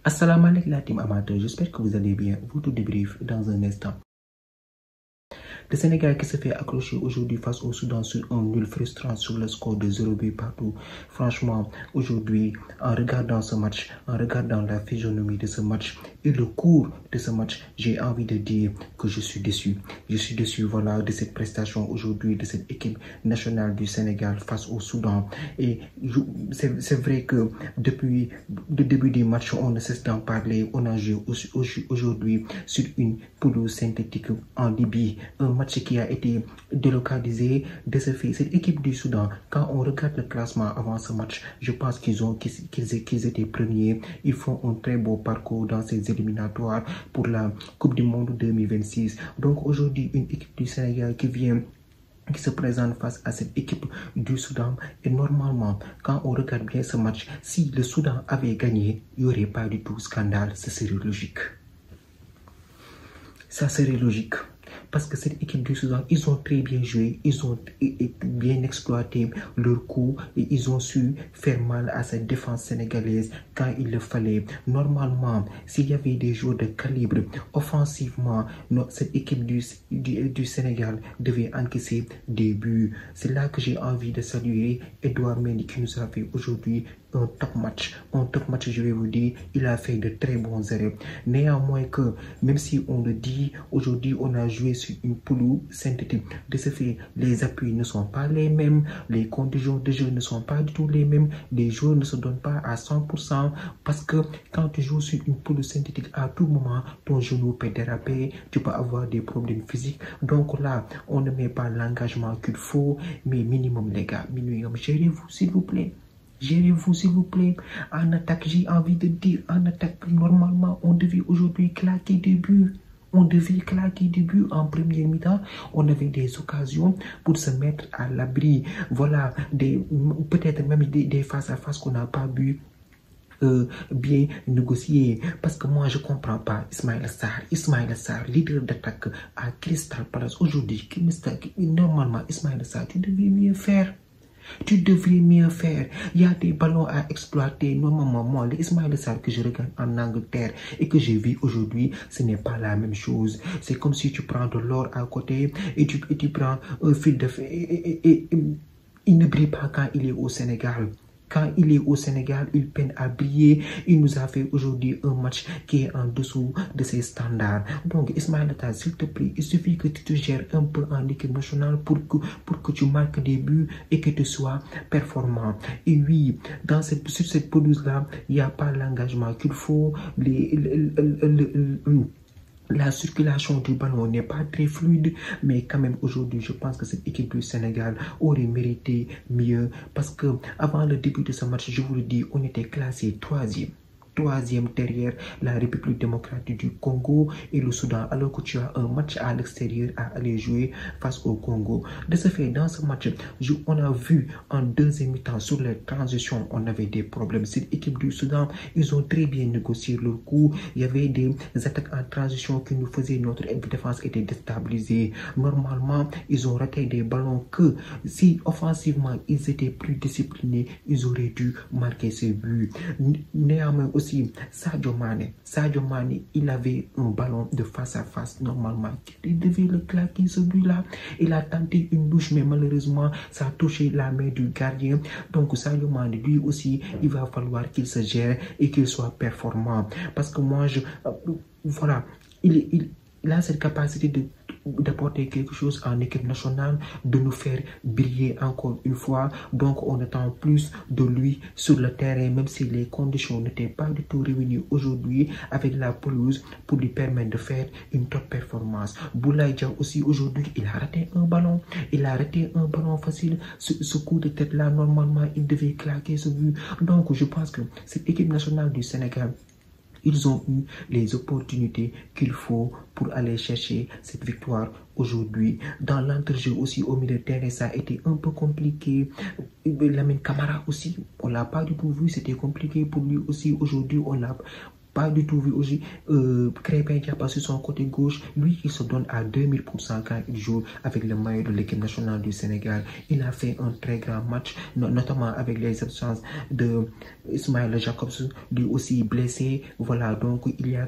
Assalamu alaikum la team amateur, j'espère que vous allez bien. Votre débrief dans un instant. Le Sénégal qui se fait accrocher aujourd'hui face au Soudan sur un nul frustrant sur le score de 0 but partout. Franchement, aujourd'hui, en regardant ce match, en regardant la physionomie de ce match et le cours de ce match, j'ai envie de dire que je suis déçu. Je suis déçu, voilà, de cette prestation aujourd'hui, de cette équipe nationale du Sénégal face au Soudan. Et c'est vrai que depuis le début du match, on ne cesse d'en parler. On a joué aujourd'hui sur une pelouse synthétique en Libye. Un match qui a été délocalisé de ce fait. Cette équipe du Soudan, quand on regarde le classement avant ce match, je pense qu'ils étaient premiers. Ils font un très beau parcours dans ces éliminatoires pour la Coupe du Monde 2026. Donc aujourd'hui, une équipe du Sénégal qui se présente face à cette équipe du Soudan. Et normalement, quand on regarde bien ce match, si le Soudan avait gagné, il n'y aurait pas du tout scandale. Ça serait logique. Ça serait logique. Parce que cette équipe du Soudan, ils ont très bien joué, ils ont bien exploité leur coup et ils ont su faire mal à cette défense sénégalaise quand il le fallait. Normalement, s'il y avait des joueurs de calibre, offensivement, cette équipe du Sénégal devait encaisser des buts. C'est là que j'ai envie de saluer Edouard Mendy qui nous a fait aujourd'hui un top match. Un top match, je vais vous dire, il a fait de très bons arrêts. Néanmoins que, même si on le dit, aujourd'hui on a joué sur une pelouse synthétique. De ce fait, les appuis ne sont pas les mêmes, les conditions de jeu ne sont pas du tout les mêmes, les joueurs ne se donnent pas à 100% parce que quand tu joues sur une pelouse synthétique, à tout moment, ton genou peut déraper, tu peux avoir des problèmes physiques. Donc là, on ne met pas l'engagement qu'il faut, mais minimum les gars, minimum, gérez-vous s'il vous plaît. Gérez-vous s'il vous plaît. En attaque, j'ai envie de dire, en attaque, normalement, on devait aujourd'hui claquer des buts. On devait claquer des buts en première mi-temps. On avait des occasions pour se mettre à l'abri. Voilà, peut-être même des face-à-face qu'on n'a pas bu. Bien négocié. Parce que moi, je ne comprends pas Ismaïla Sarr, leader d'attaque à Crystal Palace. Aujourd'hui, normalement, Ismaïla Sarr, tu devais mieux faire. Tu devrais mieux faire. Il y a des ballons à exploiter. Normalement, moi, le Ismaïla Sarr que je regarde en Angleterre et que j'ai vu aujourd'hui, ce n'est pas la même chose. C'est comme si tu prends de l'or à côté et tu prends un fil de fer et il ne brille pas quand il est au Sénégal. Quand il est au Sénégal, il peine à briller. Il nous a fait aujourd'hui un match qui est en dessous de ses standards. Donc, Ismaïla Sarr, s'il te plaît, il suffit que tu te gères un peu en équipe nationale pour que tu marques des buts et que tu sois performant. Et oui, sur cette pelouse-là, il n'y a pas l'engagement qu'il faut. La circulation du ballon n'est pas très fluide, mais quand même aujourd'hui, je pense que cette équipe du Sénégal aurait mérité mieux parce que avant le début de ce match, je vous le dis, on était classé troisième derrière la République démocratique du Congo et le Soudan, alors que tu as un match à l'extérieur à aller jouer face au Congo. De ce fait, dans ce match, on a vu en deuxième mi-temps sur les transitions, on avait des problèmes. Cette équipe du Soudan, ils ont très bien négocié leur coup. Il y avait des attaques en transition qui nous faisaient, notre défense était déstabilisée. Normalement, ils ont raté des ballons que si offensivement ils étaient plus disciplinés, ils auraient dû marquer ces buts. Néanmoins aussi, Sadio Mané, il avait un ballon de face à face normalement. Il devait le claquer celui-là. Il a tenté une douche, mais malheureusement, ça a touché la main du gardien. Donc Sadio Mané, lui aussi, il va falloir qu'il se gère et qu'il soit performant. Parce que moi, voilà, il a cette capacité d'apporter quelque chose en équipe nationale, de nous faire briller encore une fois. Donc on attend plus de lui sur le terrain, même si les conditions n'étaient pas du tout réunies aujourd'hui avec la pelouse pour lui permettre de faire une top performance. Boulaye Dia aussi aujourd'hui, il a raté un ballon. Il a raté un ballon facile. Ce coup de tête là, normalement, il devait claquer ce but. Donc je pense que cette équipe nationale du Sénégal, ils ont eu les opportunités qu'il faut pour aller chercher cette victoire aujourd'hui. Dans l'entrejeu aussi au milieu de terrain, ça a été un peu compliqué. Lamine Camara aussi, on ne l'a pas du tout vu, c'était compliqué pour lui aussi. Aujourd'hui, on l'a pas du tout vu aussi Krépin Diatta sur son côté gauche. Lui, il se donne à 2000% quand il joue avec le maillot de l'équipe nationale du Sénégal. Il a fait un très grand match, notamment avec les absences de Ismaïla Jacobs, lui aussi blessé. Voilà, donc il y a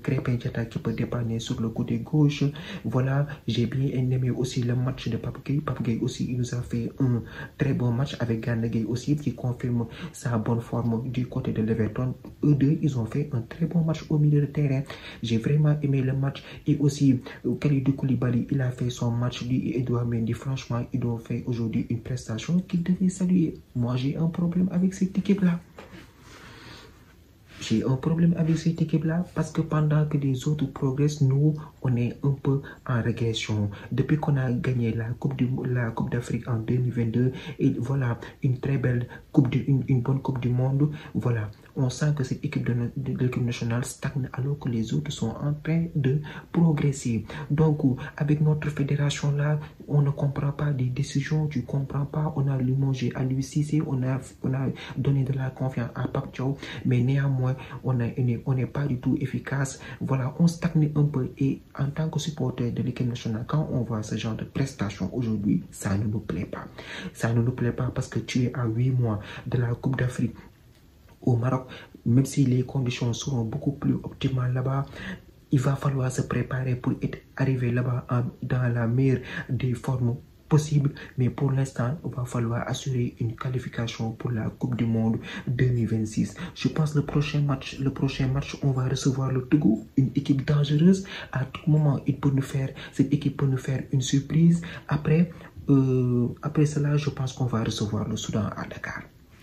Krépin Diatta qui peut dépanner sur le côté gauche. Voilà, j'ai bien aimé aussi le match de Pape Gueye. Pape Gueye aussi, il nous a fait un très bon match avec Gana Gueye aussi, qui confirme sa bonne forme du côté de l'Everton. Eux deux, ils ont fait un très bon match au milieu de terrain. J'ai vraiment aimé le match. Et aussi, Kalidou Koulibaly, il a fait son match. Lui et Edouard Mendy, franchement, ils ont fait aujourd'hui une prestation qu'ils devaient saluer. Moi, j'ai un problème avec cette équipe-là. J'ai un problème avec cette équipe-là parce que pendant que les autres progressent, nous, on est un peu en régression. Depuis qu'on a gagné la Coupe d'Afrique en 2022, et voilà, une très belle une bonne Coupe du Monde, voilà. On sent que cette équipe de l'équipe nationale stagne alors que les autres sont en train de progresser. Donc, avec notre fédération-là, on ne comprend pas des décisions, tu ne comprends pas. On a limogé à Aliou Cissé, on a donné de la confiance à Pape Thiaw, mais néanmoins, on n'est pas du tout efficace. Voilà, on stagne un peu. Et en tant que supporter de l'équipe nationale, quand on voit ce genre de prestations aujourd'hui, ça ne nous plaît pas. Ça ne nous plaît pas parce que tu es à 8 mois de la Coupe d'Afrique au Maroc, même si les conditions seront beaucoup plus optimales là-bas, il va falloir se préparer pour arriver là-bas dans la meilleure des formes possibles. Mais pour l'instant, il va falloir assurer une qualification pour la Coupe du Monde 2026. Je pense le prochain match, on va recevoir le Togo, une équipe dangereuse. À tout moment, cette équipe peut nous faire une surprise. Après cela, je pense qu'on va recevoir le Soudan à Dakar.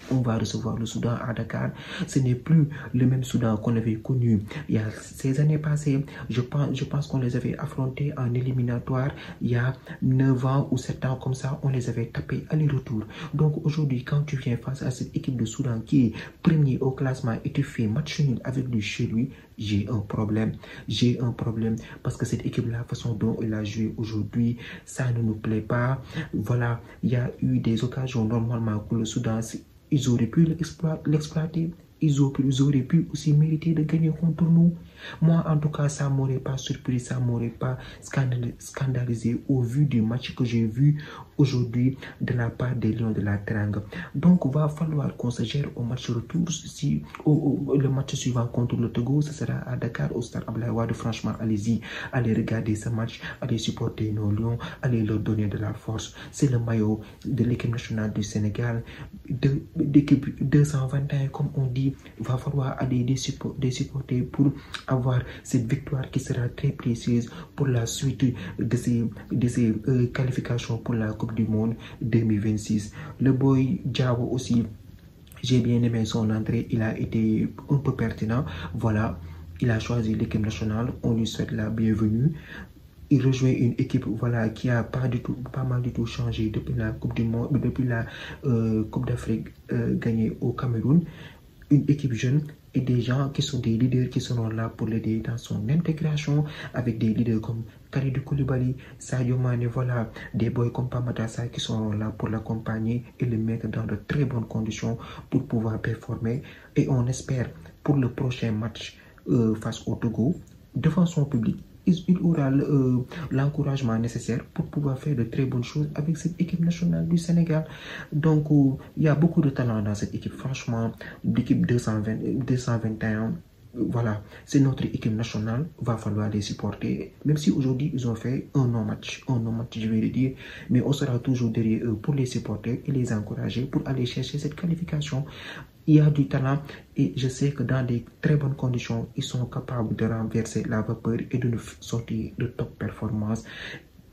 On va recevoir le Soudan à Dakar. Ce n'est plus le même Soudan qu'on avait connu il y a ces années passées. Je pense qu'on les avait affrontés en éliminatoire il y a 9 ans ou 7 ans comme ça. On les avait tapés aller-retour. Donc aujourd'hui, quand tu viens face à cette équipe de Soudan qui est premier au classement et tu fais match nul avec lui chez lui, j'ai un problème. J'ai un problème parce que cette équipe-là, la façon dont elle a joué aujourd'hui, ça ne nous plaît pas. Voilà, il y a eu des occasions normalement pour le Soudan. Ils auraient pu l'exploiter. Ils auraient pu aussi mériter de gagner contre nous. Moi, en tout cas, ça ne m'aurait pas surpris, ça ne m'aurait pas scandalisé au vu du match que j'ai vu aujourd'hui de la part des Lions de la Teranga. Donc, il va falloir qu'on se gère au match retour. Si le match suivant contre le Togo, ce sera à Dakar, au Stade Abdoulaye Wade. Franchement, allez-y, allez regarder ce match, allez supporter nos Lions, allez leur donner de la force. C'est le maillot de l'équipe nationale du Sénégal, d'équipe 221, comme on dit. Il va falloir aller des supporter pour avoir cette victoire qui sera très précieuse pour la suite de ces qualifications pour la Coupe du Monde 2026. Le boy Diao aussi, j'ai bien aimé son entrée, il a été un peu pertinent. Voilà, il a choisi l'équipe nationale, on lui souhaite la bienvenue. Il rejoint une équipe voilà, qui a pas mal du tout changé depuis la Coupe du Monde, depuis la Coupe d'Afrique gagnée au Cameroun. Une équipe jeune et des gens qui sont des leaders qui seront là pour l'aider dans son intégration avec des leaders comme Kalidou Koulibaly, Sadio Mané, voilà, des boys comme Pape Sarr qui seront là pour l'accompagner et le mettre dans de très bonnes conditions pour pouvoir performer. Et on espère pour le prochain match face au Togo, devant son public, il aura l'encouragement nécessaire pour pouvoir faire de très bonnes choses avec cette équipe nationale du Sénégal. Donc, il y a beaucoup de talent dans cette équipe. Franchement, l'équipe 221, voilà, c'est notre équipe nationale. Il va falloir les supporter. Même si aujourd'hui, ils ont fait un non-match, je vais le dire. Mais on sera toujours derrière eux pour les supporter et les encourager pour aller chercher cette qualification. Il y a du talent et je sais que dans des très bonnes conditions, ils sont capables de renverser la vapeur et de nous sortir de top performance.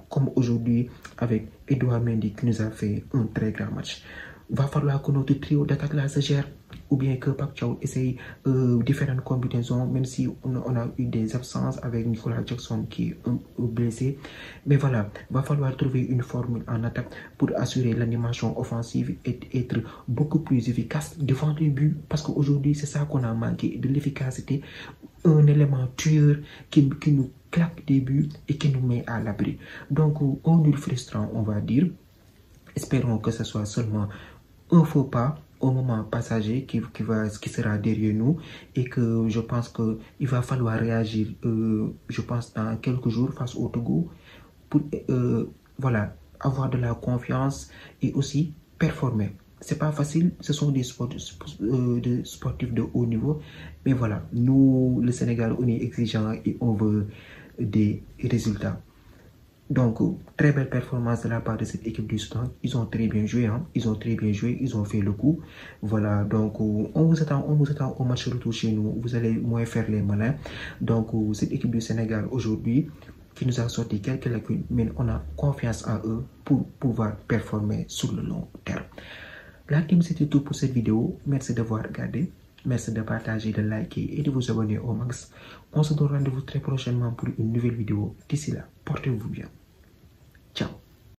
Comme aujourd'hui avec Edouard Mendy qui nous a fait un très grand match. Il va falloir que notre trio d'attaque là se gère ou bien que Pape Thiaw essaye différentes combinaisons, même si on a eu des absences avec Nicolas Jackson qui est blessé. Mais voilà, il va falloir trouver une formule en attaque pour assurer l'animation offensive et être beaucoup plus efficace devant les buts. Parce qu'aujourd'hui, c'est ça qu'on a manqué, de l'efficacité. Un élément tueur qui nous claque des buts et qui nous met à l'abri. Donc, un nul frustrant, on va dire. Espérons que ce soit seulement un faux pas un moment passager qui sera derrière nous et que je pense qu'il va falloir réagir, je pense, dans quelques jours face au Togo pour voilà, avoir de la confiance et aussi performer. C'est pas facile, ce sont des sportifs de haut niveau, mais voilà, nous, le Sénégal, on est exigeant et on veut des résultats. Donc, très belle performance de la part de cette équipe du Soudan. Ils ont très bien joué, hein. Ils ont très bien joué, ils ont fait le coup. Voilà, donc on vous attend au match retour chez nous. Vous allez moins faire les malins. Donc, cette équipe du Sénégal aujourd'hui, qui nous a sorti quelques lacunes, mais on a confiance en eux pour pouvoir performer sur le long terme. La team, c'était tout pour cette vidéo. Merci d'avoir regardé. Merci de partager, de liker et de vous abonner au max. On se donne rendez-vous très prochainement pour une nouvelle vidéo. D'ici là, portez-vous bien. Ciao.